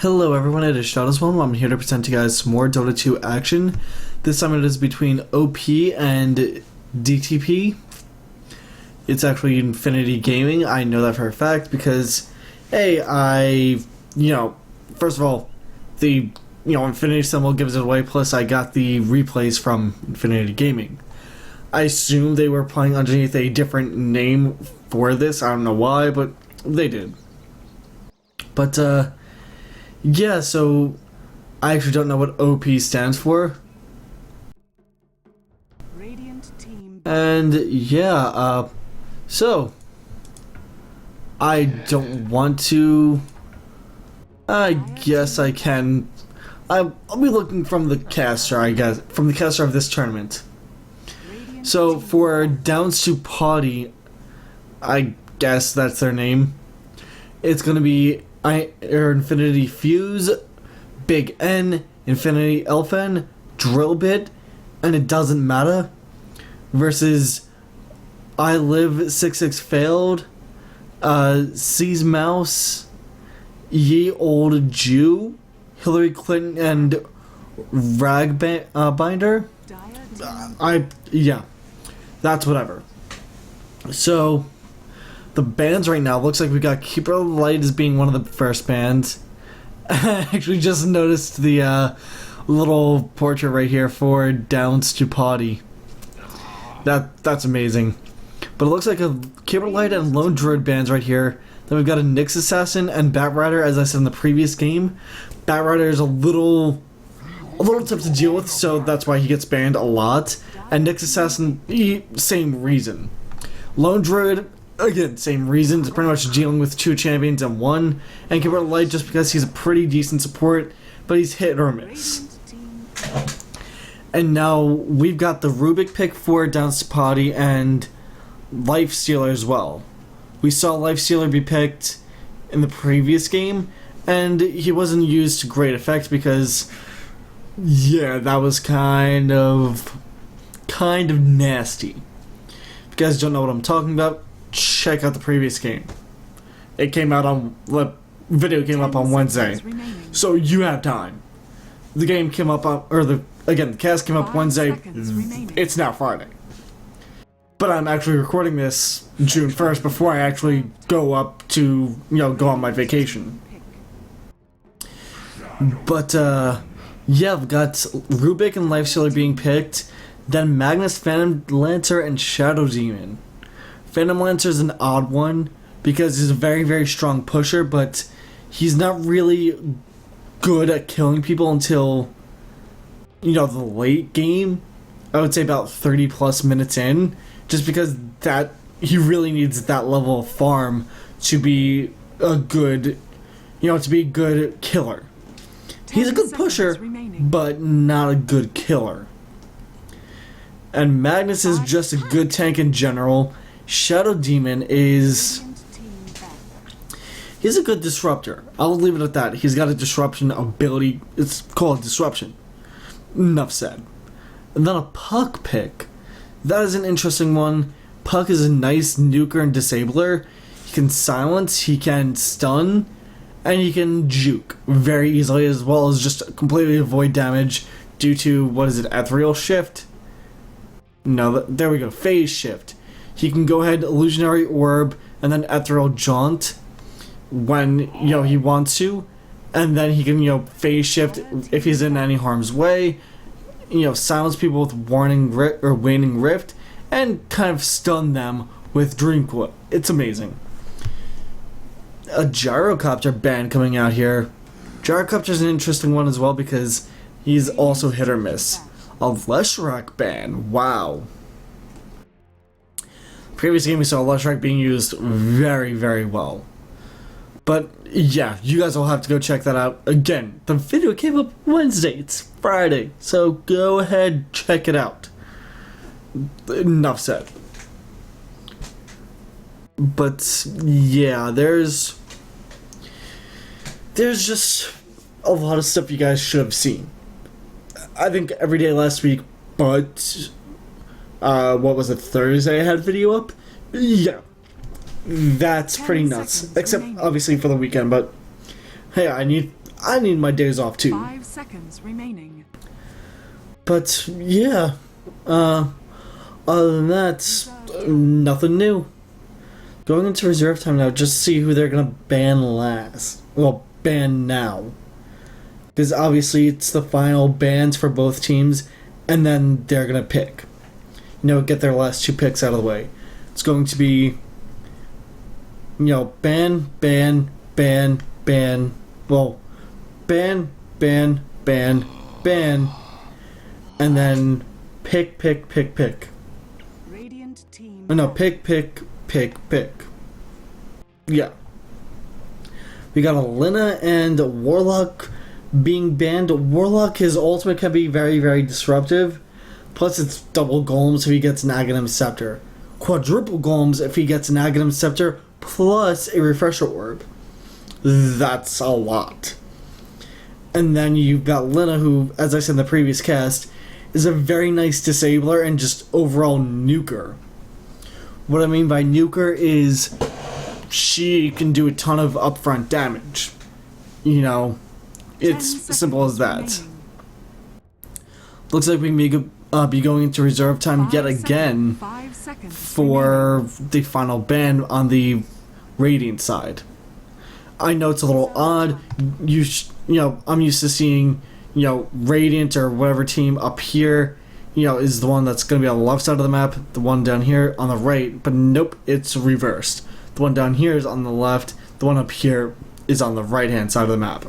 Hello everyone, it is Shadows1. I'm here to present to you guys some more Dota 2 action. This time it is between OP and DTP. It's actually Infinity Gaming. I know that for a fact because, hey, first of all, the, Infinity symbol gives it away, plus I got the replays from Infinity Gaming. I assume they were playing underneath a different name for this. I don't know why, but they did. But, yeah, so I actually don't know what OP stands for. And yeah, so I don't want to. I guess I can. I'll be looking from the caster, I guess, from the caster of this tournament. So for Downs to Potty, I guess that's their name. It's gonna be Infinity Fuse, Big N, Infinity Elfen, Drill Bit, and it doesn't matter. Versus I Live 66 Failed, C's Mouse, Ye Old Jew, Hillary Clinton, and Binder. Yeah, that's whatever. So the bands right now, looks like we got Keeper of the Light as being one of the first bands. I actually just noticed the little portrait right here for Downs to Potty. That's amazing. But it looks like a Keeper of the Light and Lone Druid bands right here. Then we've got a Nyx Assassin and Bat Rider, as I said in the previous game. Bat Rider is a little tough to deal with, so that's why he gets banned a lot. And Nyx Assassin, same reason. Lone Druid, again, same reason. It's pretty much dealing with two champions in one. And Keeper of the Light just because he's a pretty decent support, but he's hit or miss. And now we've got the Rubick pick for Downs to Potty and Lifestealer as well. We saw Lifestealer be picked in the previous game, and he wasn't used to great effect because, yeah, that was kind of nasty. If you guys don't know what I'm talking about, check out the previous game. It came out on, the video came up on Wednesday, so you have time. The game came up on, the cast came up Wednesday. It's now Friday. But I'm actually recording this June 1st before I actually go up to, go on my vacation. But, yeah, we've got Rubick and Lifestealer being picked. Then Magnus, Phantom Lancer, and Shadow Demon. Phantom Lancer is an odd one because he's a very, very strong pusher, but he's not really good at killing people until, the late game. I would say about 30 plus minutes in, just because that he really needs that level of farm to be a good, to be a good killer. He's a good pusher, but not a good killer. And Magnus is just a good tank in general. Shadow Demon is... he's a good disruptor. I'll leave it at that. He's got a disruption ability. It's called disruption. Enough said. And then a Puck pick. That is an interesting one. Puck is a nice nuker and disabler. He can silence, he can stun, and he can juke very easily, as well as just completely avoid damage due to, ethereal shift? No, there we go, phase shift. He can go ahead, illusionary orb, and then ethereal jaunt when, he wants to, and then he can, phase shift if he's in any harm's way, silence people with waning rift, and kind of stun them with dream coil. It's amazing. A gyrocopter band coming out here. Gyrocopter's an interesting one as well because he's also hit or miss. A Leshrac ban. Wow. Previous game we saw Leshrac being used very, very well. But yeah, you guys will have to go check that out. Again, the video came up Wednesday. It's Friday. So go ahead, check it out. Enough said. But yeah, there's just a lot of stuff you guys should have seen. I think every day last week, but Thursday I had a video up? Yeah. That's pretty nuts. Except obviously for the weekend, but hey, I need my days off too. 5 seconds remaining. But yeah, other than that, nothing new. Going into reserve time now, just to see who they're gonna ban last. Well, ban now. Because obviously it's the final bans for both teams, and then they're gonna pick. You know, get their last 2 picks out of the way. It's going to be, you know, ban, ban, ban, ban. Well, ban, ban, ban, ban. And then pick, pick, pick, pick. Radiant team. No, pick, pick, pick, pick. Yeah. We got a Lina and a Warlock being banned. Warlock, his ultimate can be very, very disruptive. Plus, it's double golems if he gets an Aghanim Scepter. Quadruple golems if he gets an Aghanim Scepter plus a Refresher Orb. That's a lot. And then you've got Lina, who, as I said in the previous cast, is a very nice disabler and just overall nuker. What I mean by nuker is she can do a ton of upfront damage. You know, it's as simple as that. Looks like we may be going into reserve time yet again for the final ban on the Radiant side. I know it's a little odd. You know, I'm used to seeing, you know, Radiant or whatever team up here, you know, is the one that's going to be on the left side of the map, the one down here on the right, but nope, it's reversed. The one down here is on the left, the one up here is on the right-hand side of the map.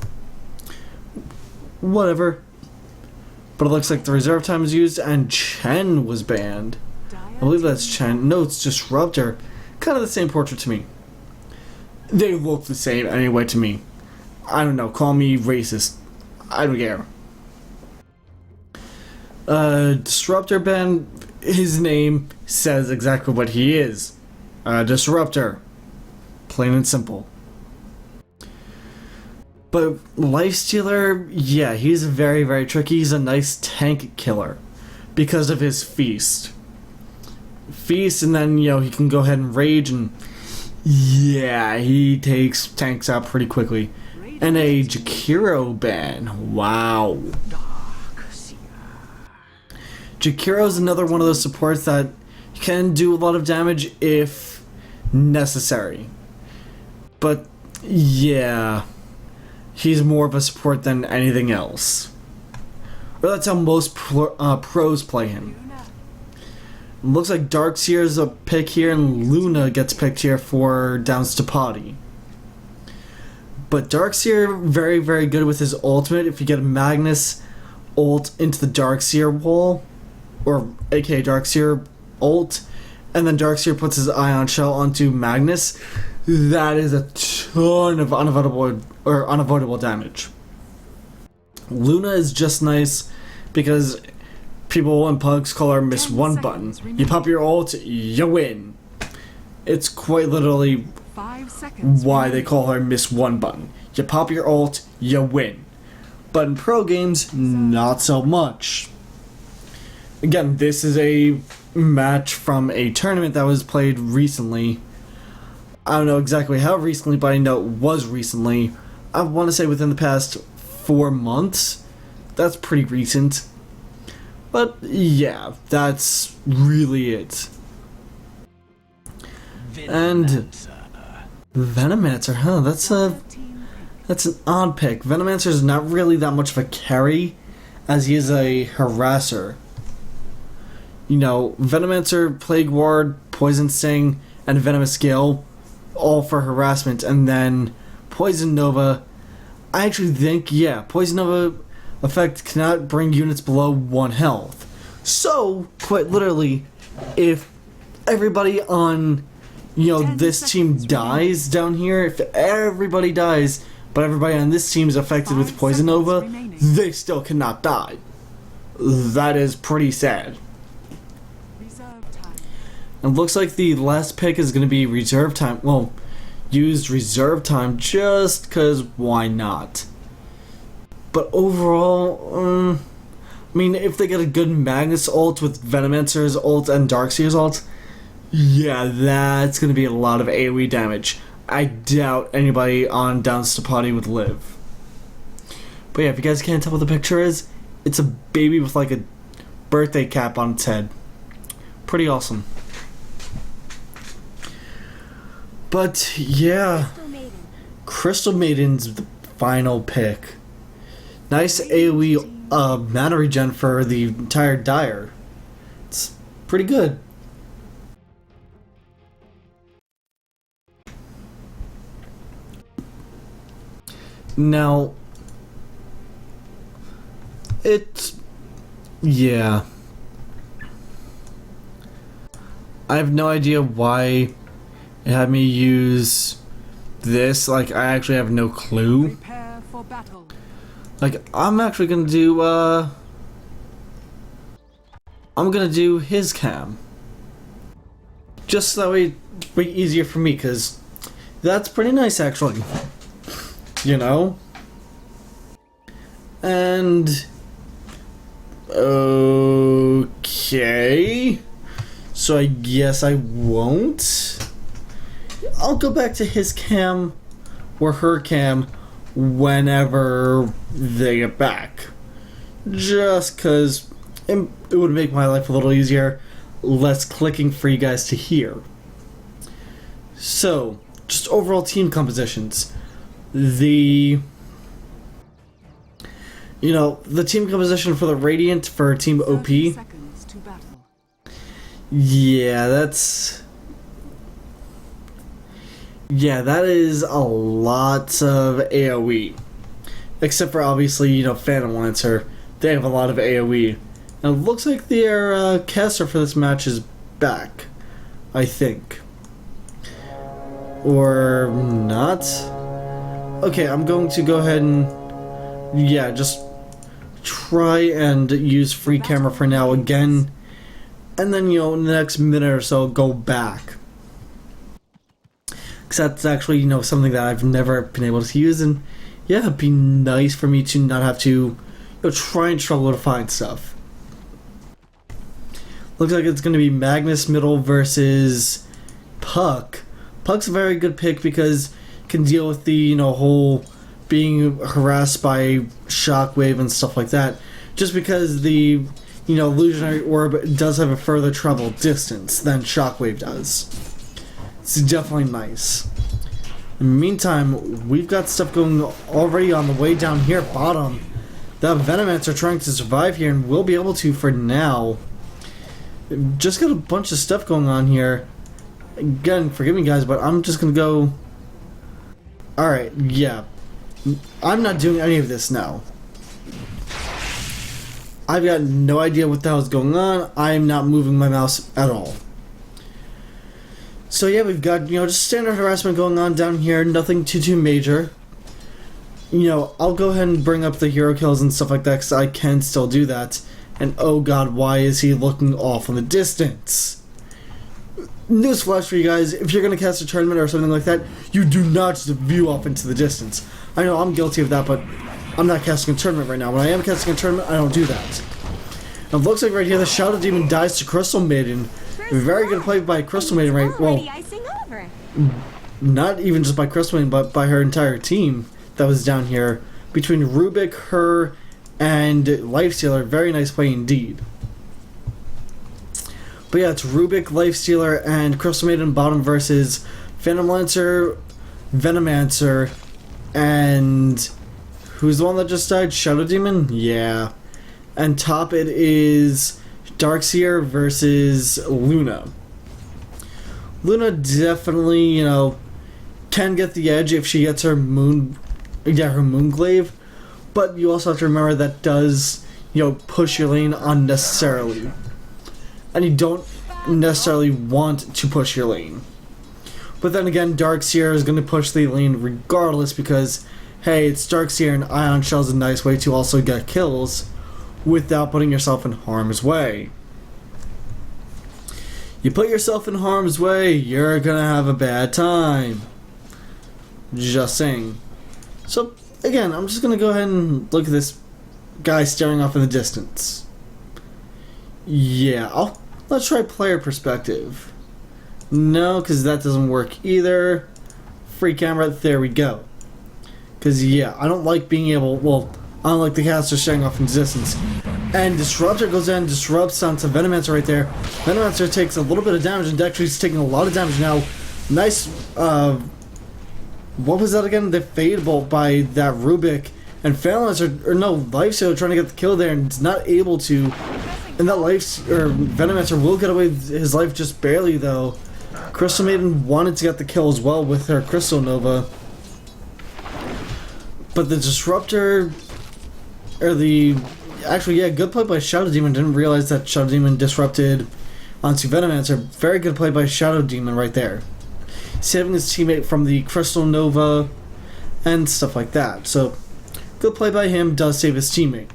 Whatever. But it looks like the reserve time is used, and Chen was banned. I believe that's Chen. No, it's Disruptor. Kind of the same portrait to me. They look the same anyway to me. I don't know, call me racist. I don't care. Disruptor ban, his name says exactly what he is. Disruptor. Plain and simple. But Lifestealer, yeah, he's very, very tricky. He's a nice tank killer because of his feast. Feast, and then, you know, he can go ahead and rage, and yeah, he takes tanks out pretty quickly. And a Jakiro ban. Wow. Jakiro's another one of those supports that can do a lot of damage if necessary. But yeah, he's more of a support than anything else. Or that's how most pros play him. Looks like Darkseer's a pick here, and Luna gets picked here for Downs to Potty. But Darkseer, very, very good with his ultimate. If you get a Magnus ult into the Darkseer wall, or aka Darkseer ult, and then Darkseer puts his Ion Shell onto Magnus, that is a ton of unavoidable damage. Luna is just nice because people and pugs call her Miss One Button. You pop your ult, you win. It's quite literally why they call her Miss One Button. You pop your ult, you win. But in pro games, not so much. Again, this is a match from a tournament that was played recently. I don't know exactly how recently, but I know it was recently. I want to say within the past 4 months. That's pretty recent. But yeah, that's really it. And Venomancer, huh? That's an odd pick. Venomancer is not really that much of a carry, as he is a harasser. You know, Venomancer, Plague Ward, Poison Sting, and Venomous Gale, all for harassment, and then Poison Nova. I actually think, yeah, Poison Nova effect cannot bring units below 1 health. So, quite literally, if everybody on, you know, this team dies down here, if everybody dies, but everybody on this team is affected with Poison Nova, they still cannot die. That is pretty sad. It looks like the last pick is going to be reserve time. Well, used reserve time just because why not? But overall, I mean, if they get a good Magnus ult with Venomancer's ult and Darkseer's ult, yeah, that's going to be a lot of AoE damage. I doubt anybody on Downs to Potty would live. But yeah, if you guys can't tell what the picture is, it's a baby with like a birthday cap on its head. Pretty awesome. But yeah, Crystal Maiden's the final pick. Nice AoE mana regen for the entire Dire. It's pretty good. Now, yeah. I have no idea why it had me use this. Like, I actually have no clue. Prepare for battle. Like, I'm actually gonna do, I'm gonna do his cam. Just so that way it's way easier for me, because that's pretty nice, actually. You know? And... okay... so I guess I won't. I'll go back to his cam or her cam whenever they get back. Just because it would make my life a little easier, less clicking for you guys to hear. So, just overall team compositions. The team composition for the Radiant for Team OP. 30 seconds to battle. Yeah, that is a lot of AoE. Except for obviously, Phantom Lancer. They have a lot of AoE. And it looks like their caster for this match is back. I think. Or not? Okay, I'm going to go ahead and just try and use free camera for now again. And then, in the next minute or so, go back. Because that's actually, something that I've never been able to use. And, yeah, it'd be nice for me to not have to, try and struggle to find stuff. Looks like it's going to be Magnus middle versus Puck. Puck's a very good pick because it can deal with the, whole being harassed by Shockwave and stuff like that. Just because the... Illusionary Orb does have a further travel distance than Shockwave does. It's definitely nice. In the meantime, we've got stuff going already on the way down here at bottom. The Venomants are trying to survive here and will be able to for now. Just got a bunch of stuff going on here. Again, forgive me guys, but I'm just gonna go... Alright, yeah. I'm not doing any of this now. I've got no idea what the hell is going on. I'm not moving my mouse at all. So yeah, we've got, just standard harassment going on down here. Nothing too major. I'll go ahead and bring up the hero kills and stuff like that because I can still do that. And oh god, why is he looking off in the distance? Newsflash for you guys, if you're going to cast a tournament or something like that, you do not just view off into the distance. I know I'm guilty of that, but I'm not casting a tournament right now. When I am casting a tournament, I don't do that. Now, it looks like right here, the Shadow Demon dies to Crystal Maiden. Very good play by Crystal Maiden, right? Well, not even just by Crystal Maiden, but by her entire team that was down here. Between Rubick, her, and Lifestealer. Very nice play indeed. But yeah, it's Rubick, Lifestealer, and Crystal Maiden bottom versus Phantom Lancer, Venomancer, and... who's the one that just died? Shadow Demon? Yeah. And top it is Darkseer versus Luna. Luna definitely, can get the edge if she gets her Moonglaive. But you also have to remember that does, push your lane unnecessarily. And you don't necessarily want to push your lane. But then again, Darkseer is going to push the lane regardless because... hey, it's Darkseer and Ion Shell is a nice way to also get kills without putting yourself in harm's way. You put yourself in harm's way, you're gonna have a bad time. Just saying. So, again, I'm just gonna go ahead and look at this guy staring off in the distance. Yeah, let's try player perspective. No, because that doesn't work either. Free camera, there we go. Because, yeah, I don't like being able... well, unlike the caster shutting off existence. And Disruptor goes in, disrupts onto Venomancer right there. Venomancer takes a little bit of damage, and Dextry's taking a lot of damage now. Nice, what was that again? The Fade Bolt by that Rubick. And Lifestealer trying to get the kill there, and is not able to. And that Venomancer will get away with his life just barely, though. Crystal Maiden wanted to get the kill as well with her Crystal Nova. But the Disruptor, good play by Shadow Demon. Didn't realize that Shadow Demon disrupted onto Venomancer. Very good play by Shadow Demon right there. Saving his teammate from the Crystal Nova and stuff like that. So, good play by him, does save his teammate.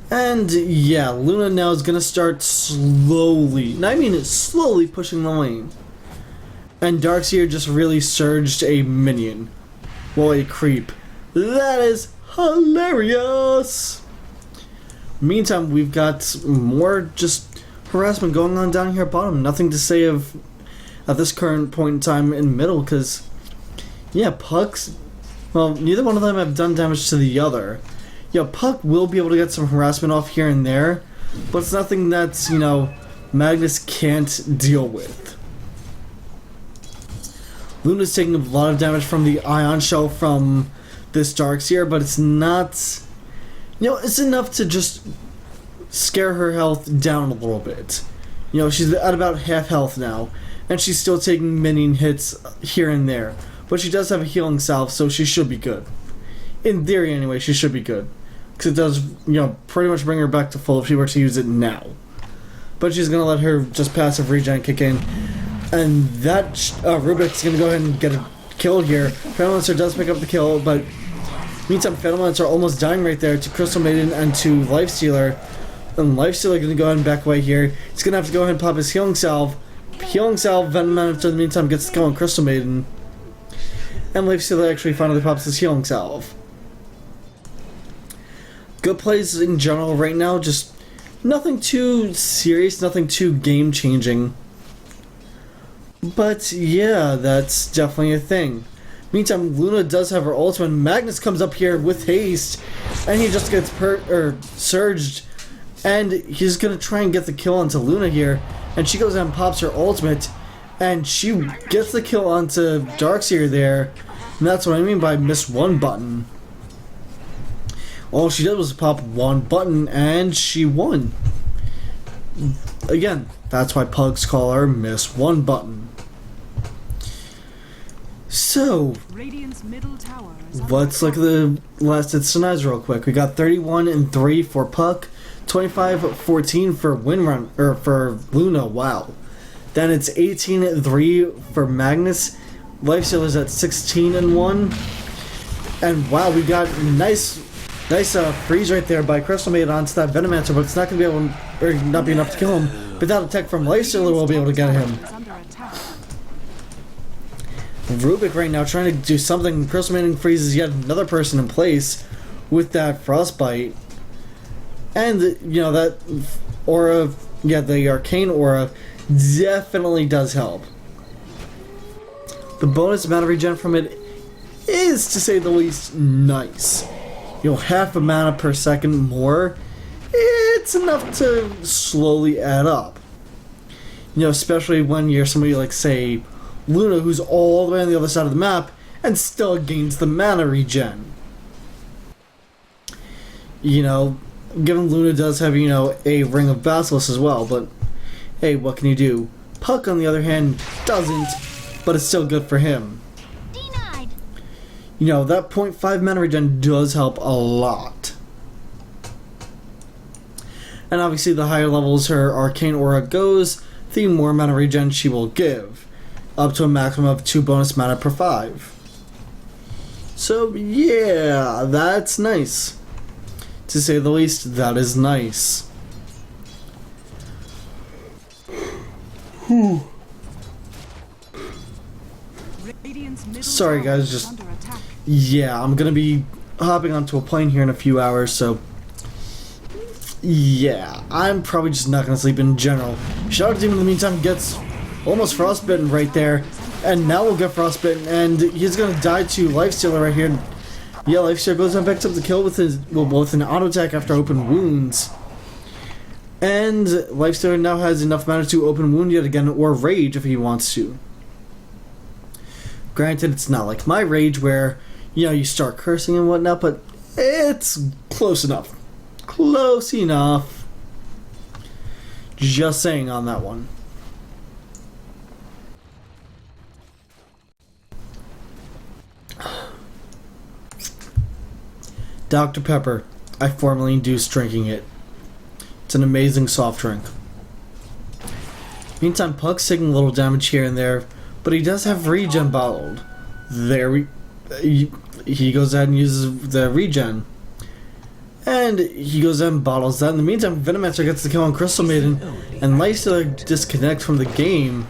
And yeah, Luna now is going to start slowly pushing the lane. And Darkseer just really surged a minion. Well, a creep. That is hilarious! Meantime, we've got more just harassment going on down here at bottom. Nothing to say of at this current point in time in middle, because yeah, Puck's, well, neither one of them have done damage to the other. Yeah, Puck will be able to get some harassment off here and there, but it's nothing that's, Magnus can't deal with. Luna's taking a lot of damage from the Ion Shell from this Darkseer, but it's not, it's enough to just scare her health down a little bit. She's at about half health now, and she's still taking minion hits here and there. But she does have a healing salve, so she should be good. In theory, anyway, she should be good. Because it does, pretty much bring her back to full if she were to use it now. But she's going to let her just passive regen kick in. And that Rubick's going to go ahead and get a kill here. Fenelmancer does pick up the kill, but meantime, Fenelmancer almost dying right there to Crystal Maiden and to Lifestealer. And Lifestealer going to go ahead and back away here. He's going to have to go ahead and pop his healing salve. Healing salve, Venomancer in the meantime gets the kill on Crystal Maiden. And Lifestealer actually finally pops his healing salve. Good plays in general right now, just nothing too serious, nothing too game-changing. But yeah, that's definitely a thing. Meantime, Luna does have her ultimate. Magnus comes up here with haste, and he just gets surged, and he's gonna try and get the kill onto Luna here, and she goes out and pops her ultimate, and she gets the kill onto Darkseer there, and that's what I mean by miss one button. All she did was pop one button, and she won. Again, that's why pugs call her miss one button. So, let's look at the last scenarios real quick. We got 31-3 for Puck, 25-14 for for Luna. Wow. Then it's 18-3 for Magnus. Lifestealer's at 16-1. And wow, we got nice freeze right there by Crystal Maiden onto that Venomancer, but it's not going to be able to, or not be enough to kill him. But that attack from Lifestealer will be able to get him. Rubick right now trying to do something. Crystal Maiden freezes yet another person in place with that Frostbite. And, that aura, the Arcane Aura definitely does help. The bonus amount of regen from it is, to say the least, nice. Half a mana per second more, it's enough to slowly add up. Especially when you're somebody like, say, Luna, who's all the way on the other side of the map and still gains the mana regen. Given Luna does have, a Ring of Basilisk as well, but hey, what can you do? Puck, on the other hand, doesn't, but it's still good for him. That 0.5 mana regen does help a lot. And obviously, the higher levels her Arcane Aura goes, the more mana regen she will give. Up to a maximum of 2 bonus mana per 5. So, yeah, that's nice. To say the least, that is nice. Whew. Sorry guys, just... Yeah, I'm gonna be hopping onto a plane here in a few hours, so... Yeah, I'm probably just not gonna sleep in general. Shadow Demon in the meantime gets almost frostbitten right there, and now we'll get frostbitten, and he's gonna die to Lifestealer right here. Yeah, Lifestealer goes and picks up the kill with an auto attack after open wounds. And Lifestealer now has enough mana to open wound yet again, or rage if he wants to. Granted, it's not like my rage where, you start cursing and whatnot, but it's close enough. Close enough. Just saying on that one. Dr. Pepper. I formally induced drinking it. It's an amazing soft drink. Meantime, Puck's taking a little damage here and there, but he does have regen bottled. He goes ahead and uses the regen. And he goes ahead and bottles that. In the meantime, Venomancer gets the kill on Crystal Maiden, and Lifestealer disconnects from the game.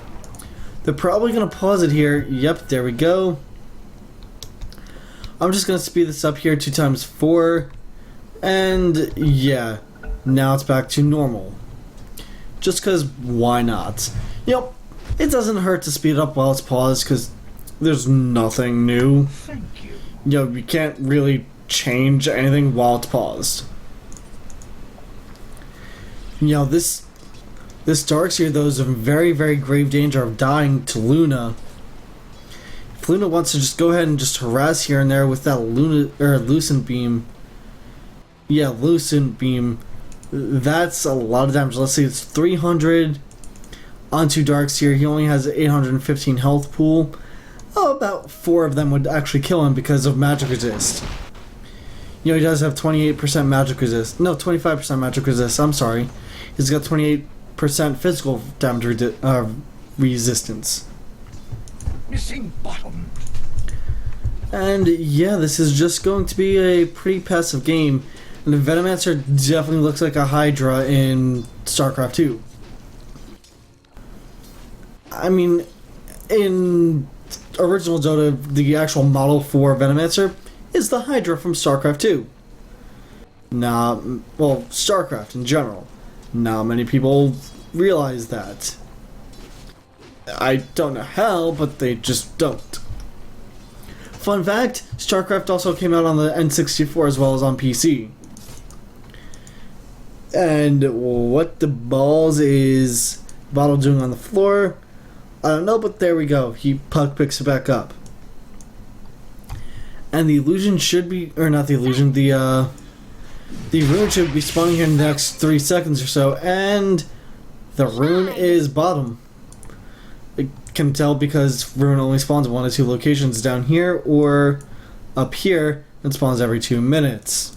They're probably going to pause it here. Yep, there we go. I'm just going to speed this up here 2x4. And yeah, now it's back to normal. Just because, why not? Yep, it doesn't hurt to speed it up while it's paused because there's nothing new. Thank you. You can't really change anything while it's paused. This Darkseer though is in very, very grave danger of dying to Luna. If Luna wants to just go ahead and just harass here and there with that Lucent Beam. Yeah, Lucent Beam. That's a lot of damage. Let's see, it's 300 onto Darkseer. He only has 815 health pool. About 4 of them would actually kill him because of magic resist. He does have 28% magic resist. No, 25% magic resist. I'm sorry. He's got 28% physical damage resistance. Missing bottom. And yeah, this is just going to be a pretty passive game. And the Venomancer definitely looks like a Hydra in StarCraft 2. I mean, in original Dota, the actual model for Venomancer is the Hydra from StarCraft 2. StarCraft in general. Not many people realize that. I don't know how, but they just don't. Fun fact, StarCraft also came out on the N64 as well as on PC. And what the balls is Bottle doing on the floor? I don't know, but there we go. Puck picks it back up. And the illusion should be, or not the illusion, the rune should be spawning here in the next 3 seconds or so, and the rune is bottom. I can tell because rune only spawns 1 or 2 locations down here or up here, and spawns every 2 minutes.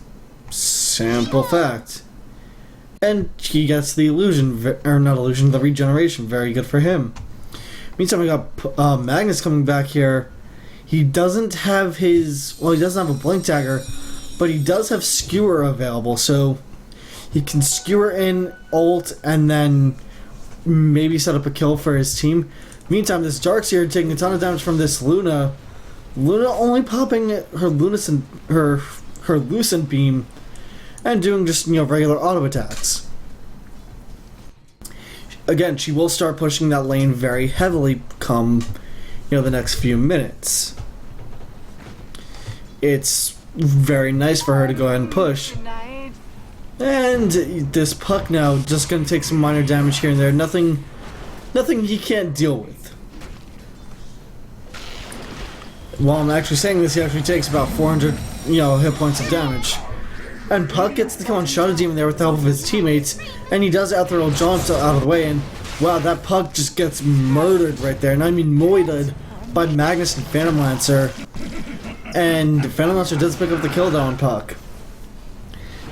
Simple fact. And he gets the illusion, or not illusion, the regeneration. Very good for him. Meantime, we got Magnus coming back here. He doesn't have he doesn't have a Blink Dagger, but he does have Skewer available, so he can Skewer in, ult, and then maybe set up a kill for his team. Meantime, this Darkseer taking a ton of damage from this Luna. Luna only popping her Lucent Beam and doing just, regular auto attacks. Again, she will start pushing that lane very heavily come, the next few minutes. It's very nice for her to go ahead and push. And this Puck now just going to take some minor damage here and there. Nothing he can't deal with. While I'm actually saying this, he actually takes about 400, hit points of damage. And Puck gets the kill on Shadow Demon there with the help of his teammates, and he does out-throw John out of the way, and wow, that Puck just gets murdered right there, and I mean moided by Magnus and Phantom Lancer. And Phantom Lancer does pick up the kill though on Puck.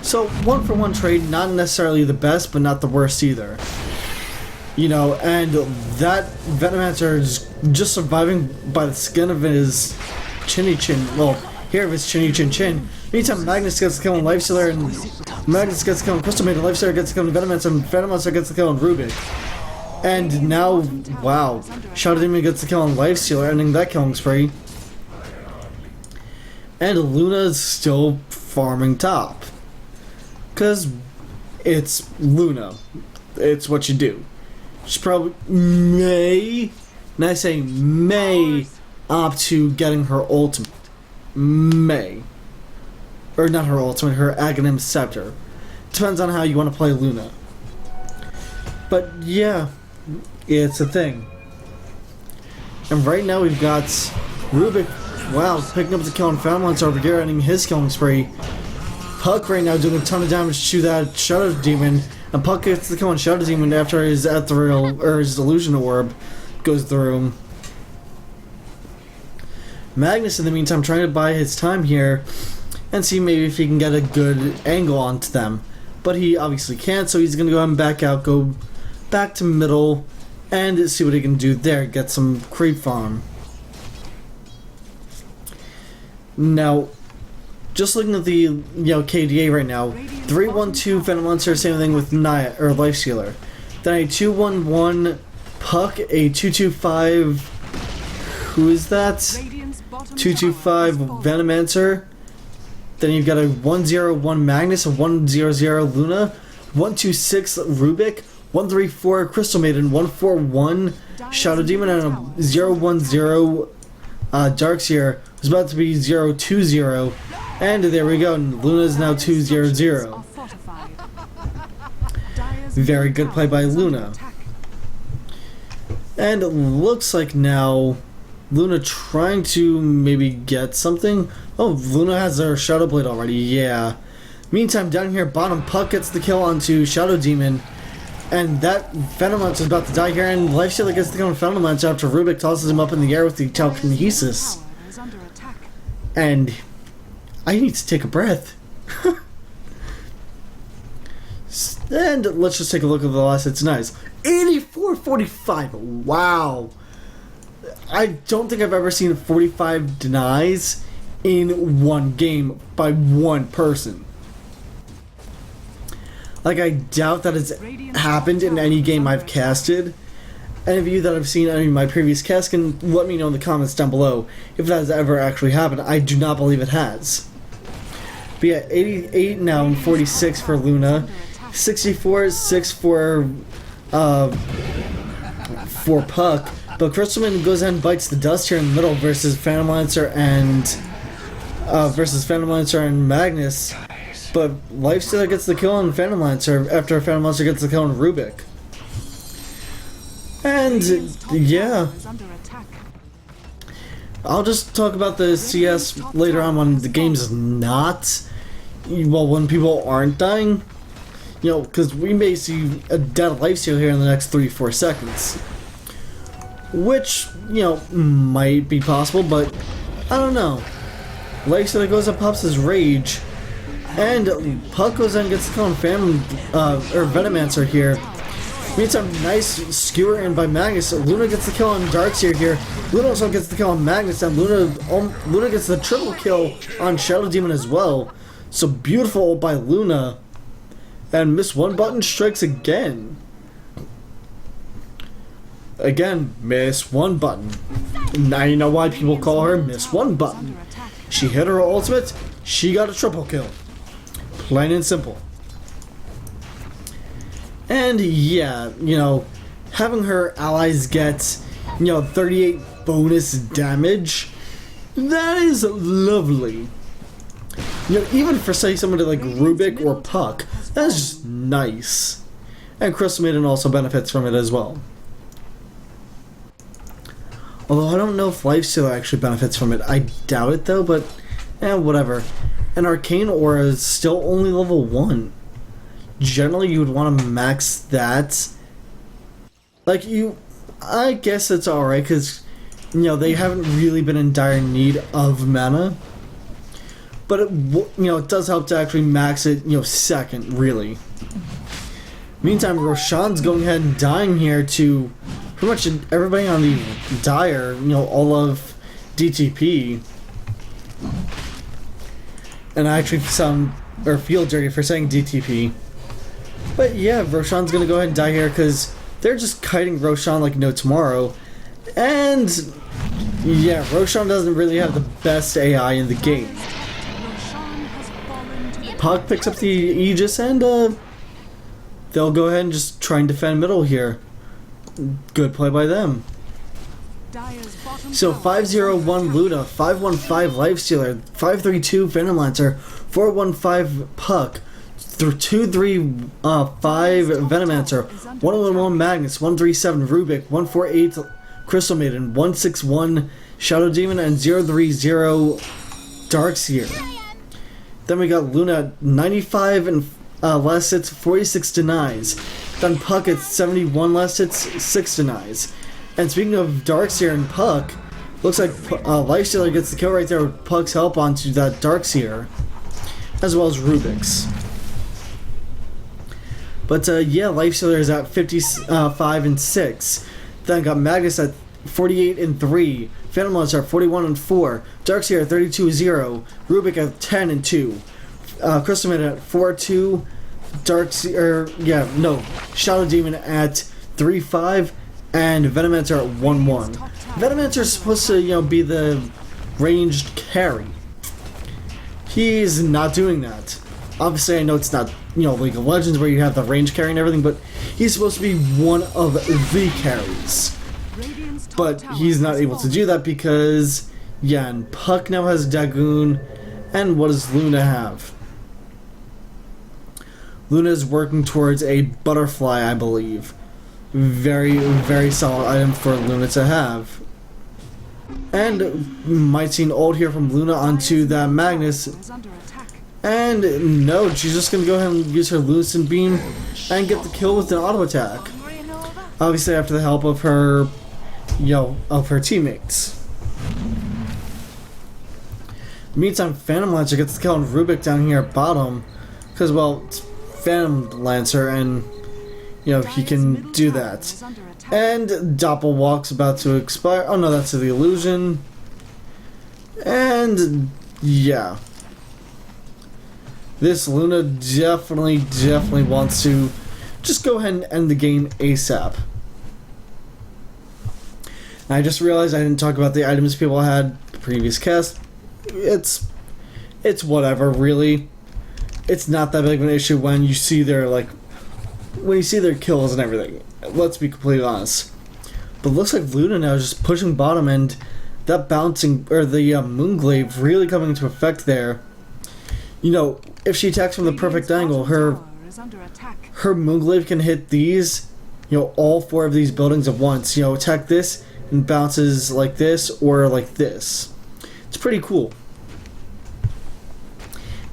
So, 1-for-1 trade, not necessarily the best, but not the worst either. And that Venomancer is just surviving by the skin of his chinny chin. Well, hair of his chinny chin chin. Meantime, Magnus gets the kill on Lifestealer, and Magnus gets the kill on Crystal Maiden, Lifestealer gets the kill on Venomancer, and Venomancer gets the kill on Rubick. And now, wow, Shadow Demon gets the kill on Lifestealer, ending that killing spree. And Luna's still farming top. Because it's Luna. It's what you do. She probably may, and I say may, opt to getting her ultimate. May. or not her ultimate, her Aghanim Scepter. Depends on how you want to play Luna. But yeah, it's a thing. And right now we've got Rubick, wow, picking up the kill on Foundlands over here, ending his killing spree. Puck right now doing a ton of damage to that Shadow Demon, and Puck gets the kill on Shadow Demon after his ethereal, or his illusion orb goes through. Magnus, in the meantime, trying to buy his time here and see maybe if he can get a good angle onto them. But he obviously can't, so he's going to go ahead and back out, go back to middle, and see what he can do there, get some creep farm. Now, just looking at the KDA right now, 3-1-2 Venom Monster, same thing with Lifestealer. Then a 2-1-1 Puck, a 2-2-5, who is that? 2-2-5 Venomancer. Then you've got a 1-0-1 Magnus, a 1-0-0 Luna, 1-2-6 Rubick, 1-3-4 Crystal Maiden, 1-4-1 Shadow Demon, and a 0-1-0 Darkseer. It's about to be 0-2-0, and there we go. Luna is now 2-0-0. Very good play by Luna. And it looks like now Luna trying to maybe get something. Oh, Luna has her Shadow Blade already, yeah. Meantime, down here, bottom, Puck gets the kill onto Shadow Demon. And that Venomancer is about to die here, and Lifestealer gets the kill on Venomancer after Rubick tosses him up in the air with the telekinesis. And I need to take a breath. And let's just take a look at the last hits. Nice. 84-45. Wow. I don't think I've ever seen 45 denies in one game by one person. Like, I doubt that has happened in any game I've casted. Any of you that have seen any of my previous casts can let me know in the comments down below if that has ever actually happened. I do not believe it has. But yeah, 88 now and 46 for Luna. 64, 6 for Puck. But Crystalman goes ahead and bites the dust here in the middle versus Phantom Lancer and Magnus. But Lifestealer gets the kill on Phantom Lancer after Phantom Lancer gets the kill on Rubick. And yeah, I'll just talk about the CS later on when the game's not, well, when people aren't dying. You know, because we may see a dead Lifestealer here in the next 3-4 seconds. Which, you know, might be possible, but I don't know. Lifestealer goes up, pops his rage, and Puck goes in and gets the kill on Venomancer here. Meantime, nice skewer in by Magnus. Luna gets the kill on Darkseer here. Luna also gets the kill on Magnus, and Luna gets the triple kill on Shadow Demon as well. So beautiful by Luna. And Miss One Button strikes again. Again, Miss One Button. Now you know why people call her Miss One Button. She hit her ultimate, she got a triple kill. Plain and simple. And yeah, you know, having her allies get, 38 bonus damage, that is lovely. You know, even for, say, somebody like Rubick or Puck, that's just nice. And Crystal Maiden also benefits from it as well. Although I don't know if Lifestealer actually benefits from it. I doubt it though, but whatever. And Arcane Aura is still only level 1. Generally, you would want to max that. Like, I guess it's alright, because, they haven't really been in dire need of mana. But, it does help to actually max it, second, really. Meantime, Roshan's going ahead and dying here to pretty much everybody on the Dire, all of DTP. And I actually feel dirty for saying DTP. But yeah, Roshan's gonna go ahead and die here because they're just kiting Roshan like no tomorrow. And yeah, Roshan doesn't really have the best AI in the game. Puck picks up the Aegis and they'll go ahead and just try and defend middle here. Good play by them. So 501 Luna, 515 Lifestealer, 532 Venomancer, 415 Puck, 235 Venomancer, 111 Magnus, 137 Rubick, 148 Crystal Maiden, 161 Shadow Demon, and 030 Darkseer. Then we got Luna 95 and last hits, 46 denies. Then Puck at 71 last hits, 6 denies. And speaking of Darkseer and Puck, looks like Lifestealer gets the kill right there with Puck's help onto that Darkseer, as well as Rubick's. But yeah, Lifestealer is at 55 and 6. Then got Magnus at 48 and 3. Phantom Monster at 41 and 4. Darkseer at 32-0. Rubick at 10 and 2. Crystal Maiden at 4-2. Shadow Demon at 3-5. And Venomancer at 1-1. Venomancer is supposed to, be the ranged carry. He's not doing that. Obviously, I know it's not, League of Legends where you have the range carry and everything, but he's supposed to be one of the carries. But he's not able to do that because, and Puck now has Dagoon, and what does Luna have? Luna is working towards a butterfly, I believe. Very, very solid item for Luna to have. And might see an ult here from Luna onto that Magnus. And no, she's just going to go ahead and use her Lucent Beam and get the kill with an auto attack. Obviously after the help of her, of her teammates. Meantime, Phantom Lancer gets the kill on Rubick down here at bottom. Because, well, it's Phantom Lancer and, he can do that. And Doppel walks about to expire. Oh no, that's the illusion. And, yeah. This Luna definitely wants to just go ahead and end the game ASAP. And I just realized I didn't talk about the items people had the previous cast. It's whatever, really. It's not that big of an issue when you see their kills and everything. Let's be completely honest. But it looks like Luna now is just pushing bottom, and that bouncing or the Moonglaive really coming into effect there. If she attacks from the perfect angle, her Moonglaive can hit these, all 4 of these buildings at once. Attack this and bounces like this or like this. It's pretty cool.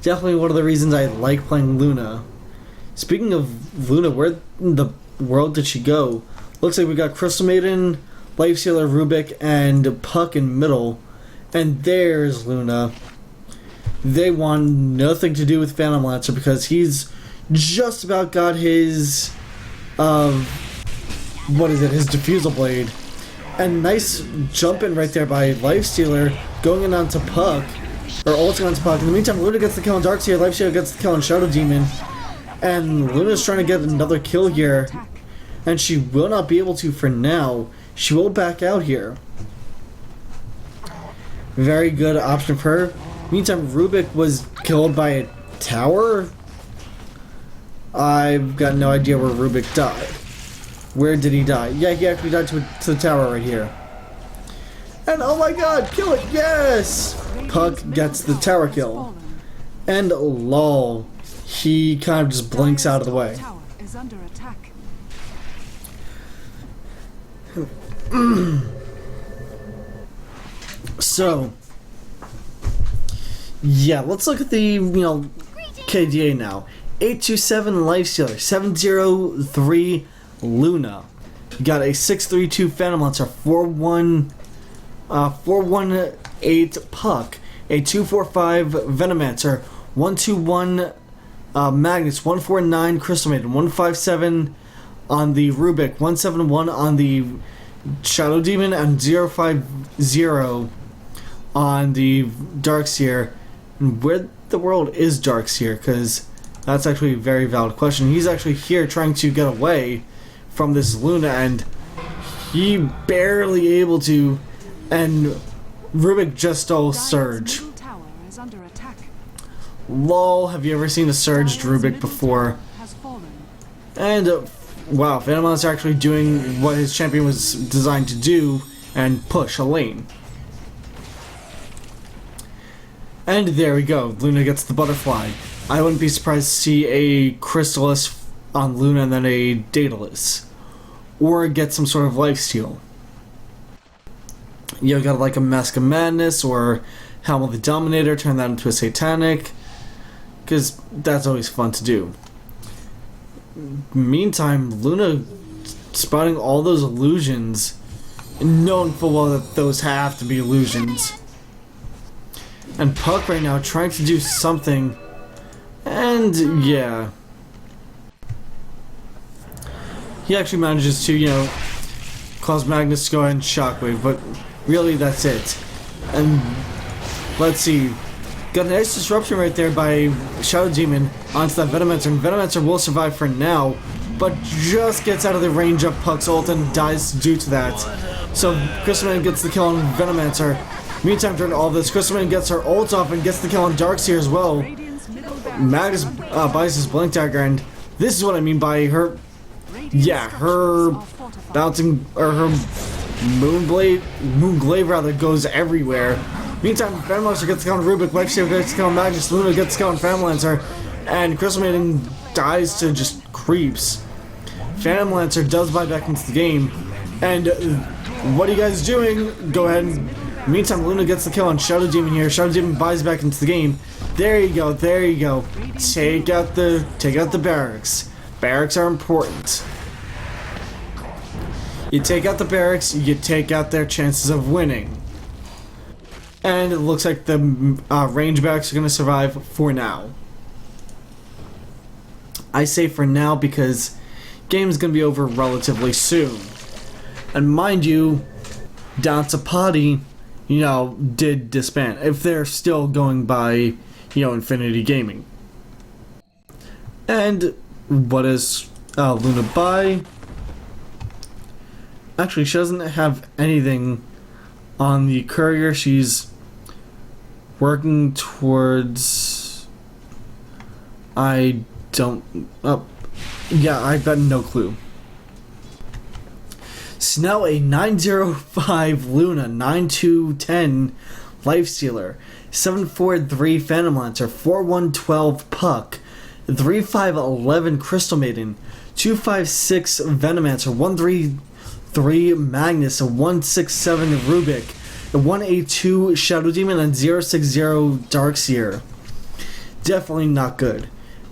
Definitely one of the reasons I like playing Luna. Speaking of Luna, where in the world did she go? Looks like we got Crystal Maiden, Lifestealer, Rubick, and Puck in middle. And there's Luna. They want nothing to do with Phantom Lancer because he's just about got his, his Diffusal Blade. And nice jump in right there by Lifestealer, going in onto Puck, or ulting onto Puck. In the meantime, Luna gets the kill on Darkseer, Lifestealer gets the kill on Shadow Demon, and Luna's trying to get another kill here, and she will not be able to for now. She will back out here. Very good option for her. Meantime, Rubick was killed by a tower. I've got no idea where Rubick died. Where did he die? Yeah, he actually died to the tower right here. And oh my god, kill it, yes! Puck gets the tower kill. And lol, he kind of just blinks out of the way. So, yeah, let's look at the, KDA now. 827 Lifestealer, 703 Luna. You got a 632 Phantom Lancer, 418 Puck, a 245 Venomancer, 121 Magnus, 149 Crystal Maiden, 157 on the Rubick, 171 on the Shadow Demon, and 050 on the Darkseer. And where the world is Darkseer? Because that's actually a very valid question. He's actually here trying to get away from this Luna, and he barely able to, and Rubick just stole Surge. Lol, have you ever seen a Surged Rubick before? And wow, Venomancer actually doing what his champion was designed to do, and push a lane. And there we go. Luna gets the butterfly. I wouldn't be surprised to see a Crystallis on Luna and then a Daedalus. Or get some sort of lifesteal. You got like a Mask of Madness or Helm of the Dominator, turn that into a Satanic. Because that's always fun to do. Meantime, Luna spotting all those illusions, knowing full well that those have to be illusions. And Puck right now trying to do something, and yeah. He actually manages to, cause Magnus to go ahead and shockwave, but really that's it. And let's see. Got a nice disruption right there by Shadow Demon onto that Venomancer, and Venomancer will survive for now, but just gets out of the range of Puck's ult and dies due to that. So Crystalman gets the kill on Venomancer. Meantime, during all this, Crystalman gets her ult off and gets the kill on Darkseer as well. Magnus buys his Blink Dagger, and this is what I mean by her, her bouncing, or her Moonglaive rather, goes everywhere. Meantime, Venomancer gets the kill on Rubick, Lifestealer gets the kill on Magnus, Luna gets the kill on Phantom Lancer, and Crystal Maiden dies to just creeps. Phantom Lancer does buy back into the game, and what are you guys doing? Go ahead and... Meantime, Luna gets the kill on Shadow Demon here. Shadow Demon buys back into the game. There you go, there you go. Take out the barracks. Barracks are important. You take out the barracks, you take out their chances of winning. And it looks like the range barracks are going to survive for now. I say for now because game's going to be over relatively soon. And mind you, DotA Potty, did disband. If they're still going by, Infinity Gaming. And what does Luna buy? Actually, she doesn't have anything on the courier. She's working towards... I've got no clue. So now a 905 Luna, 9210 Lifestealer, 743 Phantom Lancer, 4112 Puck, 3511 Crystal Maiden, 256 Venomancer, 133 Magnus, a 167 Rubick, a 182 Shadow Demon, and 060 Darkseer. Definitely not good.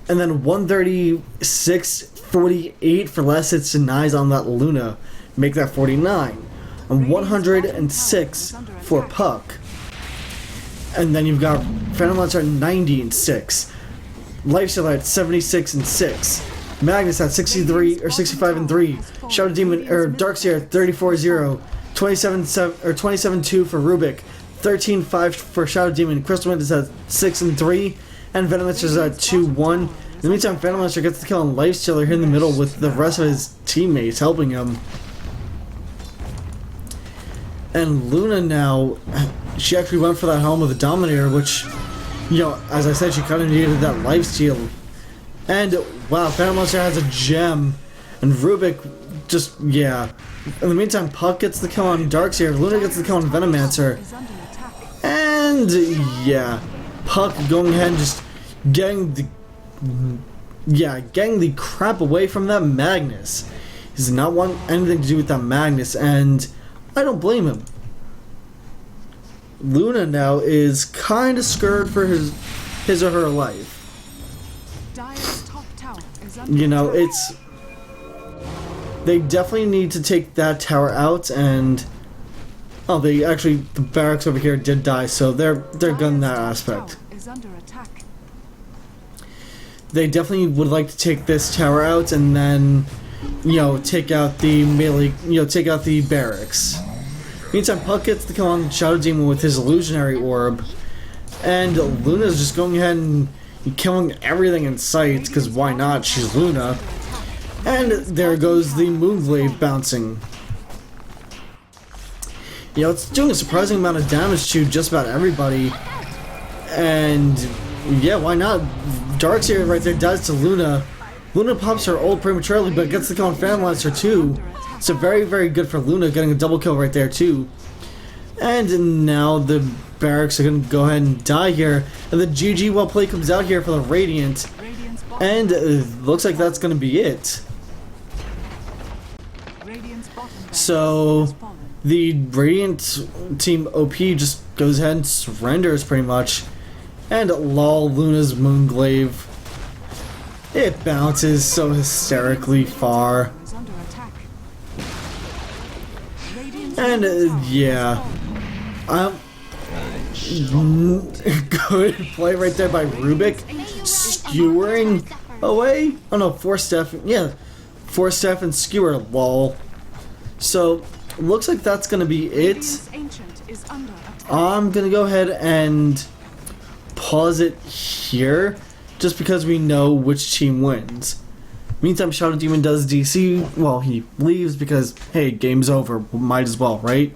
And then 136.48 for last hits denies on that Luna. Make that 49. And 106 for Puck. And then you've got Phantom Lancer at 90 and 6. Lifestealer at 76 and 6. Magnus at 63 or 65 and 3. Shadow Demon or Darkseer at 34-0. 27-2 for Rubick. 13-5 for Shadow Demon. Crystal Wind is at 6 and 3. And Venomancer is at 2-1. In the meantime, Phantom Lancer gets the kill on Lifestealer here in the middle with the rest of his teammates helping him. And Luna now, she actually went for that Helm of the Dominator, which, as I said, she kind of needed that lifesteal. And, wow, Phantom Lancer has a gem. And Rubick just, In the meantime, Puck gets the kill on Darkseer, Luna gets the kill on Venomancer. And, Puck going ahead and just getting the crap away from that Magnus. He does not want anything to do with that Magnus, and I don't blame him. Luna now is kind of scared for his or her life. They definitely need to take that tower out, and the barracks over here did die, so they're good in that aspect. They definitely would like to take this tower out and then, take out the melee, take out the barracks. Meantime, Puck gets the kill on Shadow Demon with his illusionary orb, and Luna's just going ahead and killing everything in sight, because why not? She's Luna. And there goes the Moonglaive bouncing. It's doing a surprising amount of damage to just about everybody. And why not? Darkseer right there dies to Luna. Luna pops her ult prematurely, but gets the kill on Phantom Lancer too. So very, very good for Luna, getting a double kill right there too. And now the barracks are going to go ahead and die here. And the GG well play comes out here for the Radiant. Radiant's bottom And it looks like that's going to be it. Radiant's bottom barracks So has fallen. the Radiant team OP just goes ahead and surrenders pretty much. And lol, Luna's Moonglaive. It bounces so hysterically far. Is under attack. Radiant's And tower yeah. has fallen. Good play right there by Rubick. Skewering away. Oh no, Force Staff. Yeah. Force Staff and Skewer, lol. So, looks like that's going to be it. Radiant's ancient is under attack. I'm going to go ahead and pause it here, just because we know which team wins. Meantime, Shadow Demon does DC. Well, he leaves because, hey, game's over. Might as well, right?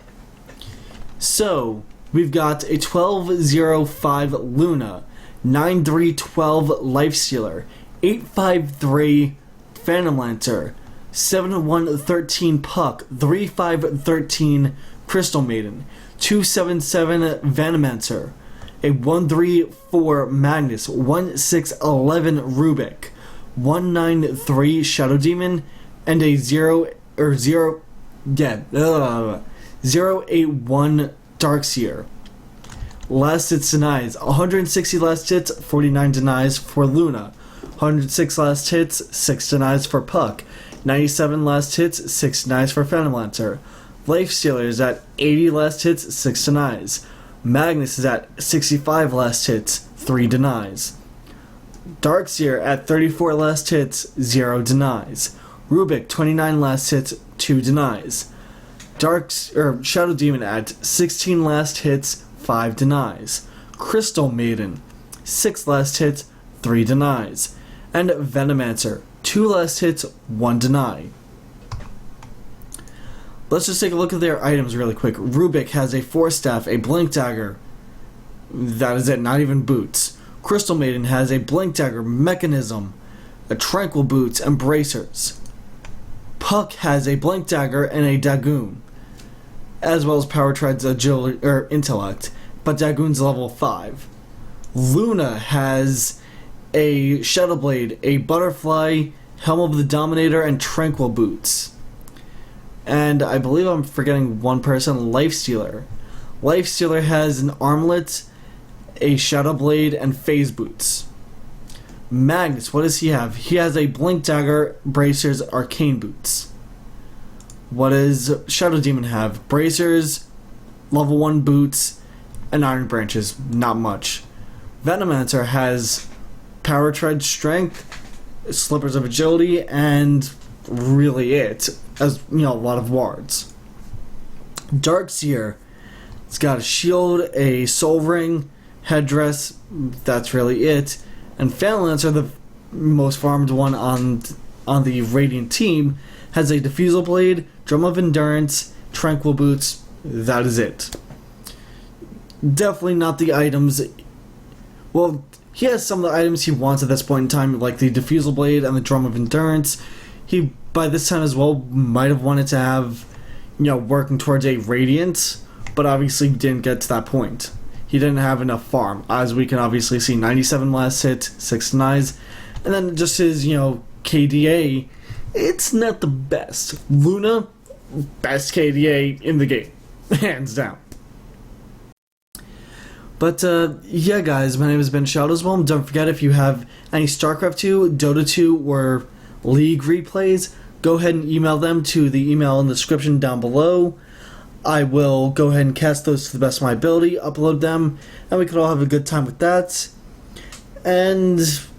So, we've got a 12-0-5 Luna, 9-3-12 Lifestealer, 8-5-3 Phantom Lancer, 7-1-13 Puck, 3-5-13 Crystal Maiden, 2-7-7 Venomancer, a 1-3-4 Magnus, 1-6-11 Rubick, 1-9-3 Shadow Demon, and a 0-8-1 Darkseer. Last hits denies, 160 last hits, 49 denies for Luna, 106 last hits, 6 denies for Puck, 97 last hits, 6 denies for Phantom Lancer. Lifestealer is at 80 last hits, 6 denies. Magnus is at 65 last hits, 3 denies. Darkseer at 34 last hits, 0 denies. Rubick 29 last hits, 2 denies. Shadow Demon at 16 last hits, 5 denies. Crystal Maiden 6 last hits, 3 denies. And Venomancer 2 last hits, 1 deny. Let's just take a look at their items really quick. Rubick has a Force Staff, a Blink Dagger. That is it, not even boots. Crystal Maiden has a Blink Dagger, Mechanism, a Tranquil Boots, and Bracers. Puck has a Blink Dagger and a Dagoon, as well as Power Tread's Agility or Intellect, but Dagoon's level 5. Luna has a Shadow Blade, a Butterfly, Helm of the Dominator, and Tranquil Boots. And I believe I'm forgetting one person, Lifestealer. Lifestealer has an Armlet, a Shadow Blade, and Phase Boots. Magnus, what does he have? He has a Blink Dagger, Bracers, Arcane Boots. What does Shadow Demon have? Bracers, level 1 boots, and Iron Branches. Not much. Venomancer has Power Tread, Strength, Slippers of Agility, and really it. As you know, a lot of wards. Darkseer, it's got a shield, a soul ring, headdress. That's really it. And Phantom Lancer, the most farmed one on the Radiant team, has a Diffusal Blade, Drum of Endurance, Tranquil Boots. That is it. Definitely not the items. Well, he has some of the items he wants at this point in time, like the Diffusal Blade and the Drum of Endurance. He, by this time as well, might have wanted to have, working towards a Radiant, but obviously didn't get to that point. He didn't have enough farm, as we can obviously see. 97 last hit, 6 denies, and then just his, KDA, it's not the best. Luna, best KDA in the game, hands down. But, yeah guys, my name has been Shadowswalm. Don't forget, if you have any StarCraft 2, Dota 2, or League replays, go ahead and email them to the email in the description down below. I will go ahead and cast those to the best of my ability, upload them, and we could all have a good time with that. And if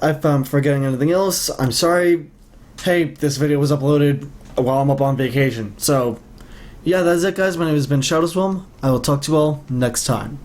I'm forgetting anything else, I'm sorry. Hey, this video was uploaded while I'm up on vacation. So, yeah, that's it guys. My name has been Shadowswalm. I will talk to you all next time.